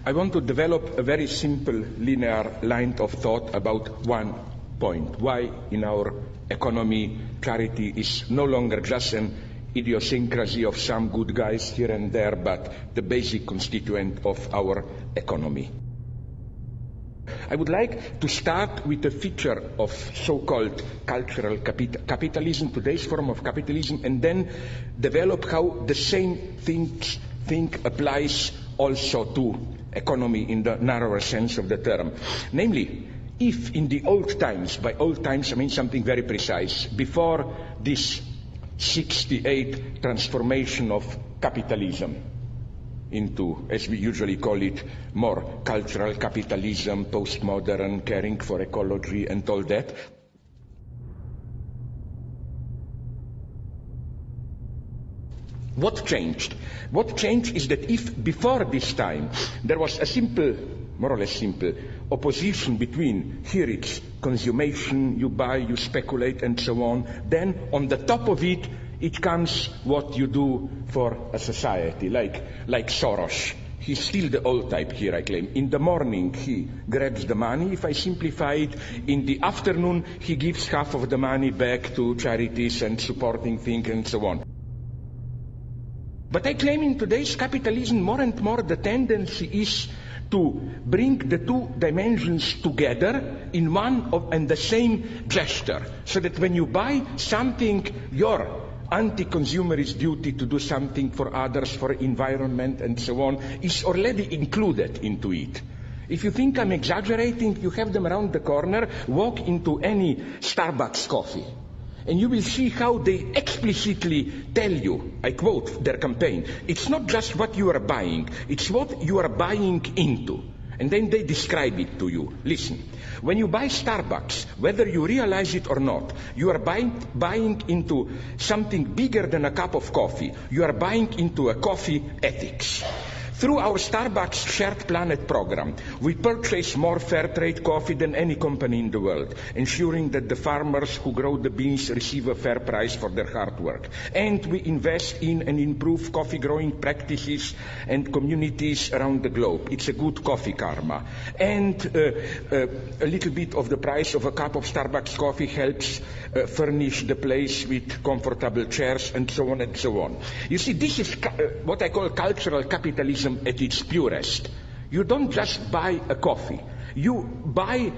I want to develop a very simple linear line of thought about one point. Why in our economy charity is no longer just an idiosyncrasy of some good guys here and there, but the basic constituent of our economy. I would like to start with a feature of so-called cultural capitalism, today's form of capitalism, and then develop how the same thing applies also to economy in the narrower sense of the term. Namely, if in the old times, by old times I mean something very precise, before this 68 transformation of capitalism into, as we usually call it, more cultural capitalism, postmodern, caring for ecology and all that. What changed? What changed is that if before this time there was a simple, more or less simple, opposition between here it's consummation, you buy, you speculate and so on, then on the top of it, it comes what you do for a society, like Soros. He's still the old type here, I claim. In the morning, he grabs the money, if I simplify it. In the afternoon, he gives half of the money back to charities and supporting things and so on. But I claim in today's capitalism, more and more the tendency is to bring the two dimensions together in one and the same gesture, so that when you buy something, your anti-consumerist duty to do something for others, for environment and so on, is already included into it. If you think I'm exaggerating, you have them around the corner, walk into any Starbucks coffee, and you will see how they explicitly tell you, I quote their campaign, it's not just what you are buying, it's what you are buying into. And then they describe it to you. Listen, when you buy Starbucks, whether you realize it or not, you are buying into something bigger than a cup of coffee. You are buying into a coffee ethics. Through our Starbucks Shared Planet program, we purchase more fair trade coffee than any company in the world, ensuring that the farmers who grow the beans receive a fair price for their hard work. And we invest in and improve coffee growing practices and communities around the globe. It's a good coffee karma. And a little bit of the price of a cup of Starbucks coffee helps furnish the place with comfortable chairs and so on and so on. You see, this is what I call cultural capitalism at its purest. You don't just buy a coffee. You buy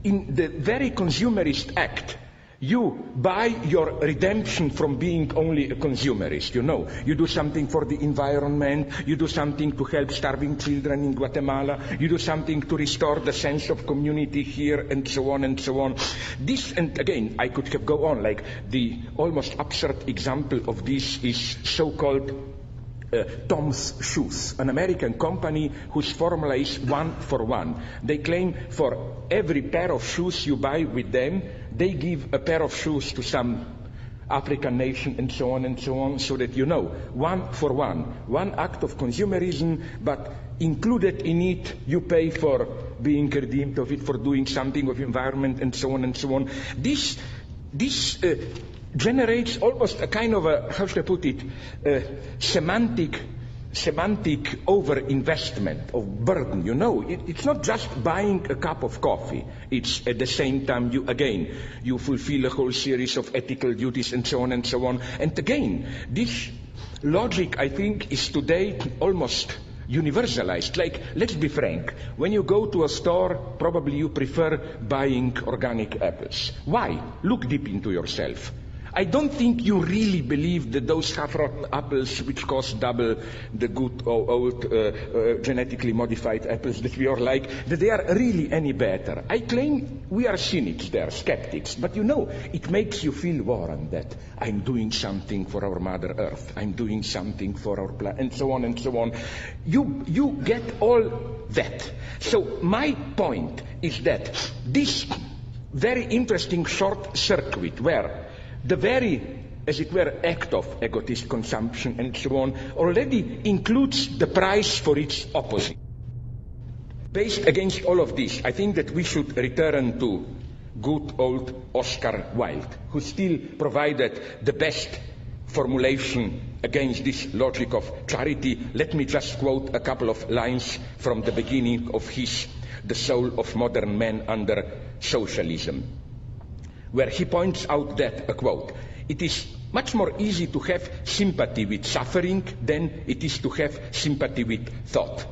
in the very consumerist act. You buy your redemption from being only a consumerist, you know. You do something for the environment, you do something to help starving children in Guatemala, you do something to restore the sense of community here, and so on and so on. This, and again, I could have go on, like the almost absurd example of this is so-called Tom's Shoes, an American company whose formula is 1-for-1. They claim for every pair of shoes you buy with them, they give a pair of shoes to some African nation and so on, so that you know, 1-for-1. One act of consumerism, but included in it, you pay for being redeemed of it, for doing something with environment and so on and so on. This generates almost a kind of a, how should I put it, semantic over-investment of burden, you know. It's not just buying a cup of coffee. It's at the same time, you fulfill a whole series of ethical duties and so on and so on. And again, this logic, I think, is today almost universalized. Like, let's be frank, when you go to a store, probably you prefer buying organic apples. Why? Look deep into yourself. I don't think you really believe that those half-rotten apples, which cost double the good old genetically modified apples that we all like, that they are really any better. I claim we are cynics there, skeptics, but you know, it makes you feel warm that I'm doing something for our Mother Earth, I'm doing something for our planet, and so on and so on. You get all that. So my point is that this very interesting short circuit where the very, as it were, act of egotist consumption and so on already includes the price for its opposite. Based against all of this, I think that we should return to good old Oscar Wilde, who still provided the best formulation against this logic of charity, let me just quote a couple of lines from the beginning of his The Soul of Modern Man Under Socialism, where he points out that, a quote, "It is much more easy to have sympathy with suffering than it is to have sympathy with thought.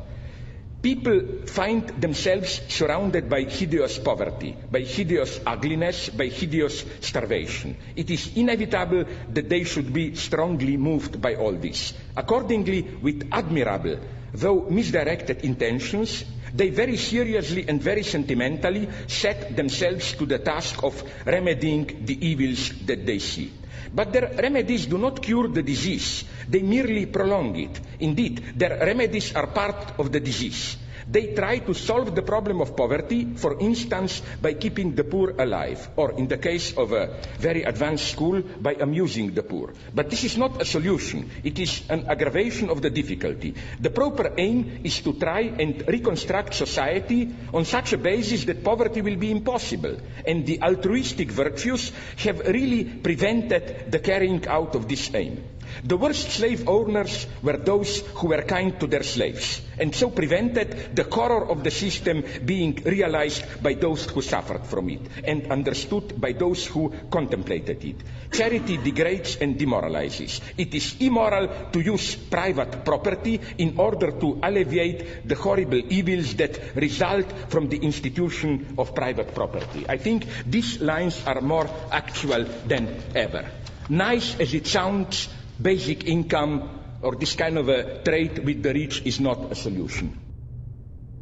People find themselves surrounded by hideous poverty, by hideous ugliness, by hideous starvation. It is inevitable that they should be strongly moved by all this. Accordingly, with admirable, though misdirected intentions, they very seriously and very sentimentally set themselves to the task of remedying the evils that they see. But their remedies do not cure the disease, they merely prolong it. Indeed, their remedies are part of the disease. They try to solve the problem of poverty, for instance, by keeping the poor alive, or in the case of a very advanced school, by amusing the poor. But this is not a solution. It is an aggravation of the difficulty. The proper aim is to try and reconstruct society on such a basis that poverty will be impossible. And the altruistic virtues have really prevented the carrying out of this aim. The worst slave owners were those who were kind to their slaves, and so prevented the horror of the system being realized by those who suffered from it, and understood by those who contemplated it. Charity degrades and demoralizes. It is immoral to use private property in order to alleviate the horrible evils that result from the institution of private property. I think these lines are more actual than ever. Nice as it sounds, basic income or this kind of a trade with the rich is not a solution.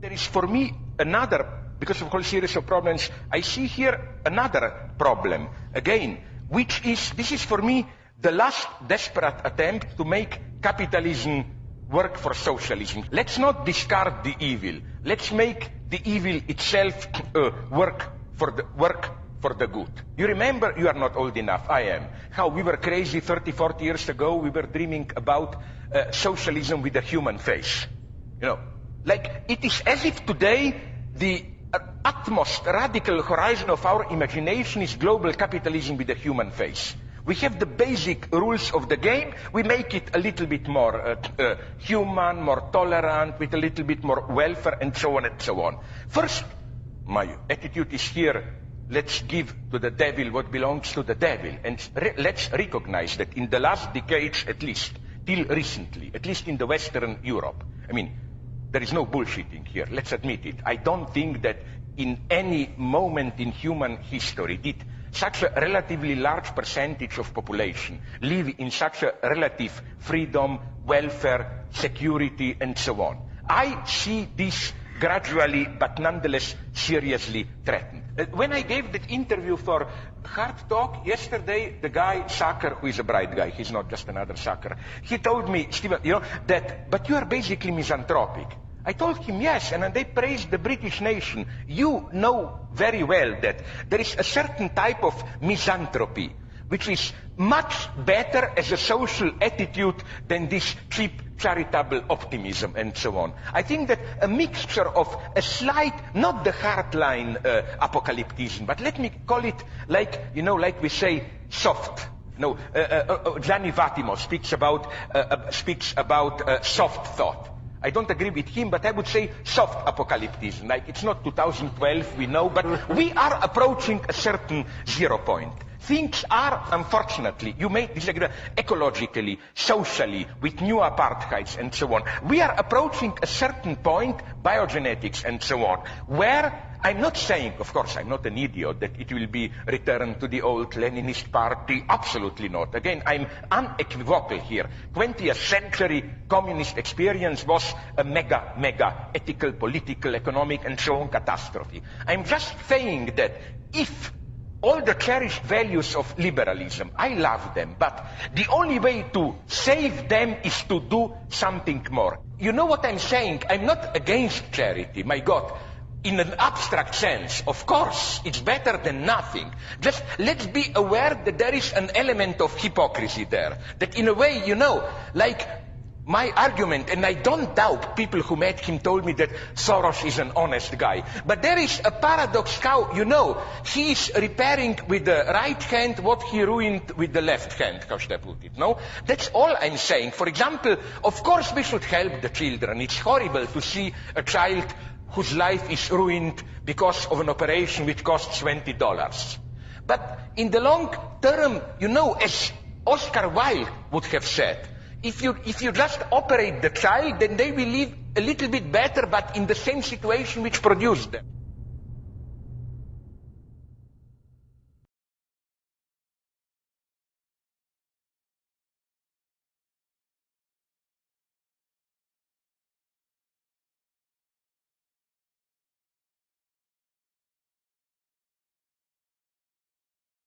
There is for me another, because of a whole series of problems, I see here another problem, again, which is, this is for me the last desperate attempt to make capitalism work for socialism. Let's not discard the evil. Let's make the evil itself work for the good. You remember, you are not old enough, I am, how we were crazy 30, 40 years ago, we were dreaming about socialism with a human face. You know, like it is as if today the utmost radical horizon of our imagination is global capitalism with a human face. We have the basic rules of the game, we make it a little bit more human, more tolerant, with a little bit more welfare, and so on and so on. First, my attitude is here, let's give to the devil what belongs to the devil. And let's recognize that in the last decades, at least, till recently, at least in the Western Europe, I mean, there is no bullshitting here, let's admit it. I don't think that in any moment in human history did such a relatively large percentage of population live in such a relative freedom, welfare, security, and so on. I see this gradually, but nonetheless seriously threatened. When I gave that interview for Hard Talk yesterday, the guy, Sacker, who is a bright guy, he's not just another sucker, he told me, Stephen, you know, that, but you are basically misanthropic. I told him yes, and they praised the British nation. You know very well that there is a certain type of misanthropy, which is much better as a social attitude than this cheap charitable optimism and so on. I think that a mixture of a slight, not the hardline apocalypticism, but let me call it like, you know, like we say, soft. No, Gianni Vattimo speaks about soft thought. I don't agree with him, but I would say soft apocalypticism. Like, it's not 2012, we know, but we are approaching a certain 0 point. Things are, unfortunately, you may disagree, ecologically, socially, with new apartheids and so on. We are approaching a certain point, biogenetics and so on, where I'm not saying, of course, I'm not an idiot, that it will be returned to the old Leninist party. Absolutely not. Again, I'm unequivocal here. 20th century communist experience was a mega ethical, political, economic, and so on catastrophe. I'm just saying that if all the cherished values of liberalism, I love them, but the only way to save them is to do something more. You know what I'm saying? I'm not against charity, my God. In an abstract sense, of course, it's better than nothing. Just let's be aware that there is an element of hypocrisy there. That in a way, you know, like My argument, and I don't doubt people who met him told me that Soros is an honest guy. But there is a paradox how, he is repairing with the right hand what he ruined with the left hand, how should I put it, no? That's all I'm saying. For example, of course we should help the children. It's horrible to see a child whose life is ruined because of an operation which costs $20. But in the long term, as Oscar Wilde would have said, if you just operate the child, then they will live a little bit better, but in the same situation which produced them.